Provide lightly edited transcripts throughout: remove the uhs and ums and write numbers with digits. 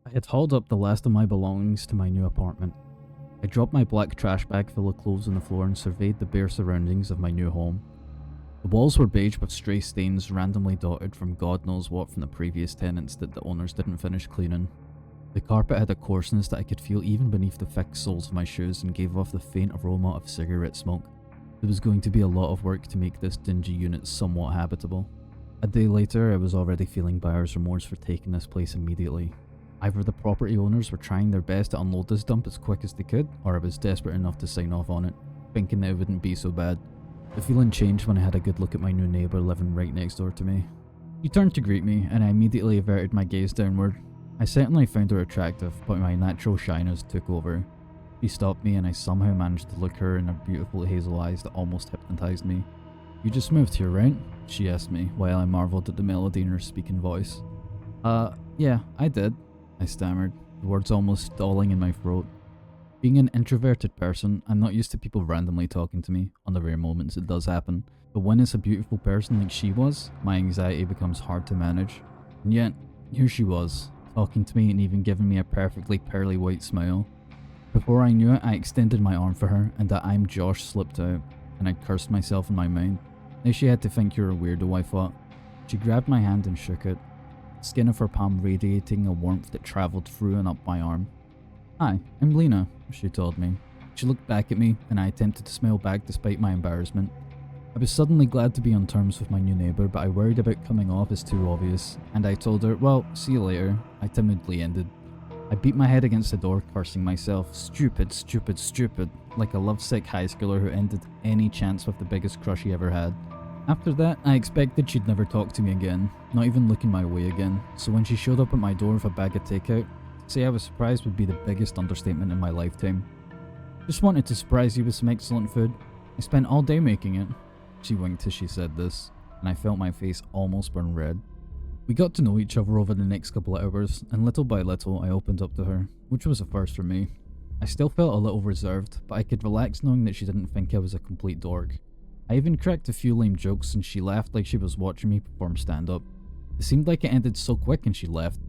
I had hauled up the last of my belongings to my new apartment. I dropped my black trash bag full of clothes on the floor and surveyed the bare surroundings of my new home. The walls were beige with stray stains randomly dotted from God knows what from the previous tenants that the owners didn't finish cleaning. The carpet had a coarseness that I could feel even beneath the thick soles of my shoes and gave off the faint aroma of cigarette smoke. There was going to be a lot of work to make this dingy unit somewhat habitable. A day later, I was already feeling buyer's remorse for taking this place immediately. Either the property owners were trying their best to unload this dump as quick as they could, or I was desperate enough to sign off on it, thinking that it wouldn't be so bad. The feeling changed when I had a good look at my new neighbour living right next door to me. She turned to greet me, and I immediately averted my gaze downward. I certainly found her attractive, but my natural shyness took over. She stopped me, and I somehow managed to look her in her beautiful hazel eyes that almost hypnotised me. "You just moved here, right?" she asked me, while I marvelled at the melody in her speaking voice. Yeah, I did," I stammered, the words almost stalling in my throat. Being an introverted person, I'm not used to people randomly talking to me, on the rare moments it does happen, but when it's a beautiful person like she was, my anxiety becomes hard to manage. And yet, here she was, talking to me and even giving me a perfectly pearly white smile. Before I knew it, I extended my arm for her, and that "I'm Josh" slipped out, and I cursed myself in my mind. Now she had to think you're a weirdo, I thought. She grabbed my hand and shook it, the skin of her palm radiating a warmth that travelled through and up my arm. "Hi, I'm Lena," she told me. She looked back at me, and I attempted to smile back despite my embarrassment. I was suddenly glad to be on terms with my new neighbour, but I worried about coming off as too obvious, and I told her, "Well, see you later," I timidly ended. I beat my head against the door, cursing myself, stupid, stupid, stupid, like a lovesick high schooler who ended any chance with the biggest crush he ever had. After that, I expected she'd never talk to me again, not even looking my way again, so when she showed up at my door with a bag of takeout, to say I was surprised would be the biggest understatement in my lifetime. "Just wanted to surprise you with some excellent food. I spent all day making it." She winked as she said this, and I felt my face almost burn red. We got to know each other over the next couple of hours, and little by little I opened up to her, which was a first for me. I still felt a little reserved, but I could relax knowing that she didn't think I was a complete dork. I even cracked a few lame jokes and she laughed like she was watching me perform stand-up. It seemed like it ended so quick and she left.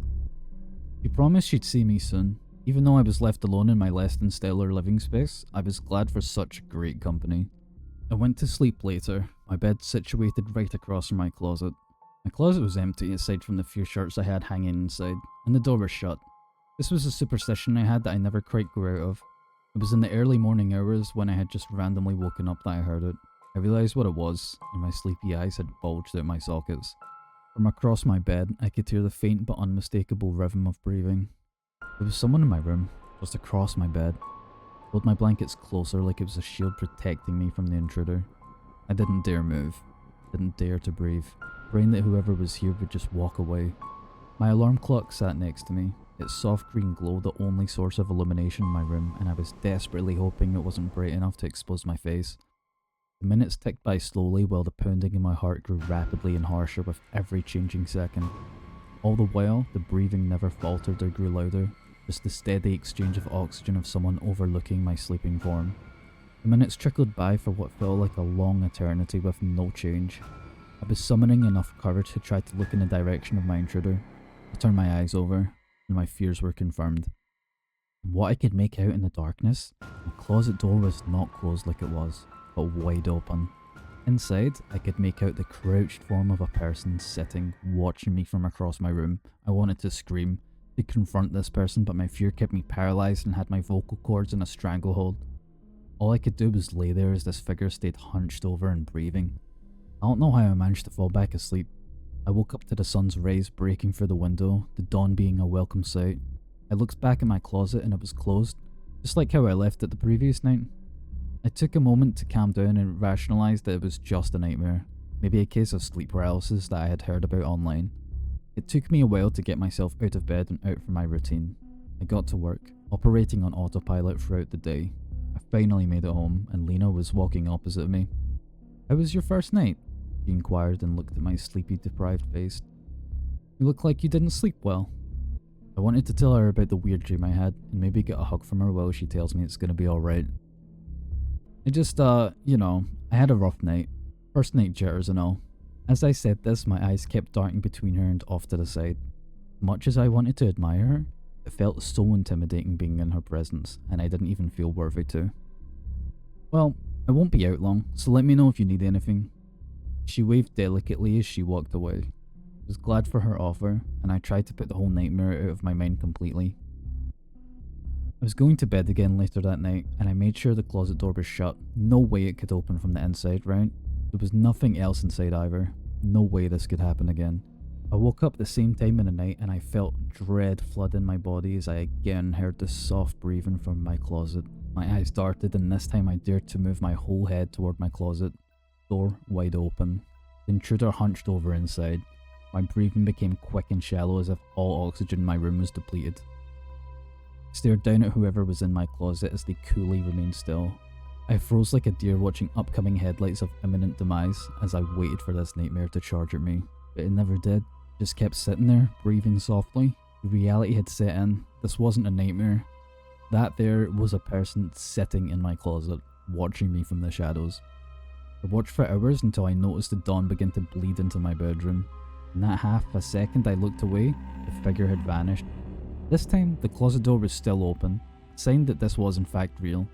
She promised she'd see me soon. Even though I was left alone in my less than stellar living space, I was glad for such great company. I went to sleep later, my bed situated right across from my closet. My closet was empty aside from the few shirts I had hanging inside, and the door was shut. This was a superstition I had that I never quite grew out of. It was in the early morning hours when I had just randomly woken up that I heard it. I realised what it was, and my sleepy eyes had bulged out my sockets. From across my bed, I could hear the faint but unmistakable rhythm of breathing. There was someone in my room, just across my bed. I pulled my blankets closer like it was a shield protecting me from the intruder. I didn't dare move, didn't dare to breathe, praying that whoever was here would just walk away. My alarm clock sat next to me, its soft green glow the only source of illumination in my room, and I was desperately hoping it wasn't bright enough to expose my face. The minutes ticked by slowly while the pounding in my heart grew rapidly and harsher with every changing second. All the while, the breathing never faltered or grew louder, just the steady exchange of oxygen of someone overlooking my sleeping form. The minutes trickled by for what felt like a long eternity with no change. I was summoning enough courage to try to look in the direction of my intruder. I turned my eyes over, and my fears were confirmed. From what I could make out in the darkness, the closet door was not closed like it was, but wide open. Inside, I could make out the crouched form of a person sitting, watching me from across my room. I wanted to scream, to confront this person, but my fear kept me paralysed and had my vocal cords in a stranglehold. All I could do was lay there as this figure stayed hunched over and breathing. I don't know how I managed to fall back asleep. I woke up to the sun's rays breaking through the window, the dawn being a welcome sight. I looked back at my closet and it was closed, just like how I left it the previous night. I took a moment to calm down and rationalise that it was just a nightmare, maybe a case of sleep paralysis that I had heard about online. It took me a while to get myself out of bed and out from my routine. I got to work, operating on autopilot throughout the day. I finally made it home and Lena was walking opposite me. "How was your first night?" she inquired and looked at my sleepy, deprived face. "You look like you didn't sleep well." I wanted to tell her about the weird dream I had and maybe get a hug from her while she tells me it's gonna be alright. I had a rough night. First night jitters and all. As I said this, my eyes kept darting between her and off to the side. Much as I wanted to admire her, it It felt so intimidating being in her presence, and I didn't even feel worthy to. "Well, I won't be out long, so let me know if you need anything." She waved delicately as she walked away. I was glad for her offer, and I tried to put the whole nightmare out of my mind completely. I was going to bed again later that night, and I made sure the closet door was shut. No way it could open from the inside, right? There was nothing else inside either. No way this could happen again. I woke up the same time in the night, and I felt dread flood in my body as I again heard the soft breathing from my closet. My eyes darted, and this time I dared to move my whole head toward my closet. Door wide open. The intruder hunched over inside. My breathing became quick and shallow as if all oxygen in my room was depleted. I stared down at whoever was in my closet as they coolly remained still. I froze like a deer watching upcoming headlights of imminent demise as I waited for this nightmare to charge at me. But it never did. Just kept sitting there, breathing softly. The reality had set in. This wasn't a nightmare. That there was a person sitting in my closet, watching me from the shadows. I watched for hours until I noticed the dawn begin to bleed into my bedroom. In that half a second I looked away, the figure had vanished. This time, the closet door was still open, a sign that this was in fact real.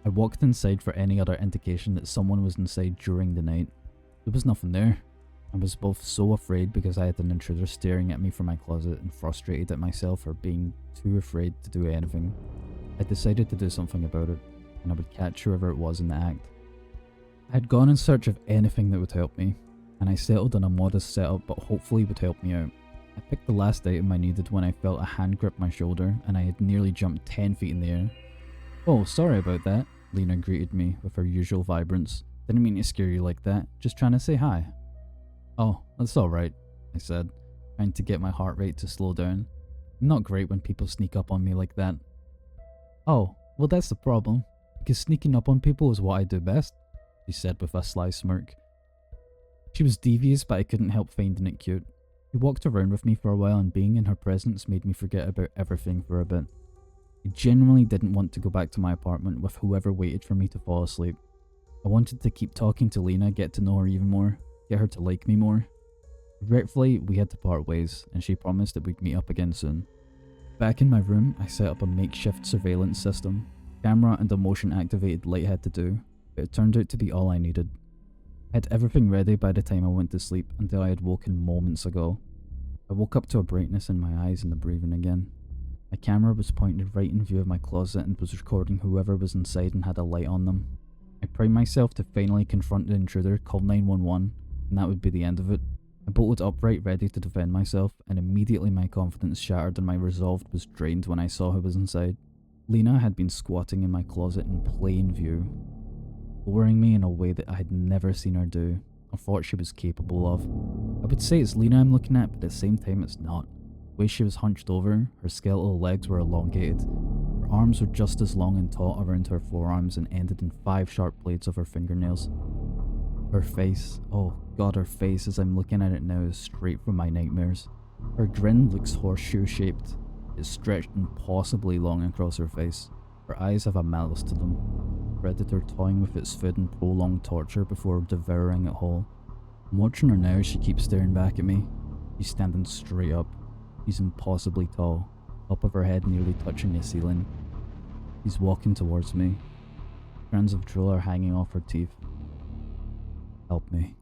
I walked inside for any other indication that someone was inside during the night. There was nothing there. I was both so afraid because I had an intruder staring at me from my closet and frustrated at myself for being too afraid to do anything. I decided to do something about it, and I would catch whoever it was in the act. I had gone in search of anything that would help me, and I settled on a modest setup but hopefully would help me out. I picked the last item I needed when I felt a hand grip my shoulder and I had nearly jumped 10 feet in the air. "Oh, sorry about that," Lena greeted me with her usual vibrance. "Didn't mean to scare you like that, just trying to say hi." "Oh, that's alright," I said, trying to get my heart rate to slow down. I'm not great when people sneak up on me like that. "Oh, well that's the problem, because sneaking up on people is what I do best," she said with a sly smirk. She was devious, but I couldn't help finding it cute. She walked around with me for a while, and being in her presence made me forget about everything for a bit. I genuinely didn't want to go back to my apartment with whoever waited for me to fall asleep. I wanted to keep talking to Lena, get to know her even more, get her to like me more. Regretfully, we had to part ways, and she promised that we'd meet up again soon. Back in my room, I set up a makeshift surveillance system. Camera and a motion activated light had to do, but it turned out to be all I needed. I had everything ready by the time I went to sleep until I had woken moments ago. I woke up to a brightness in my eyes and the breathing again. My camera was pointed right in view of my closet and was recording whoever was inside and had a light on them. I primed myself to finally confront the intruder, call 911, and that would be the end of it. I bolted upright ready to defend myself, and immediately my confidence shattered and my resolve was drained when I saw who was inside. Lena had been squatting in my closet in plain view, lowering me in a way that I had never seen her do, or thought she was capable of. I would say it's Lena I'm looking at, but at the same time it's not. The way she was hunched over, her skeletal legs were elongated. Her arms were just as long and taut around her forearms and ended in 5 sharp blades of her fingernails. Her face, oh god, her face as I'm looking at it now is straight from my nightmares. Her grin looks horseshoe shaped. It's stretched impossibly long across her face. Her eyes have a malice to them. Predator toying with its food in prolonged torture before devouring it whole. I'm watching her now as she keeps staring back at me. She's standing straight up. She's impossibly tall, top of her head nearly touching the ceiling. She's walking towards me. Strands of drool are hanging off her teeth. Help me.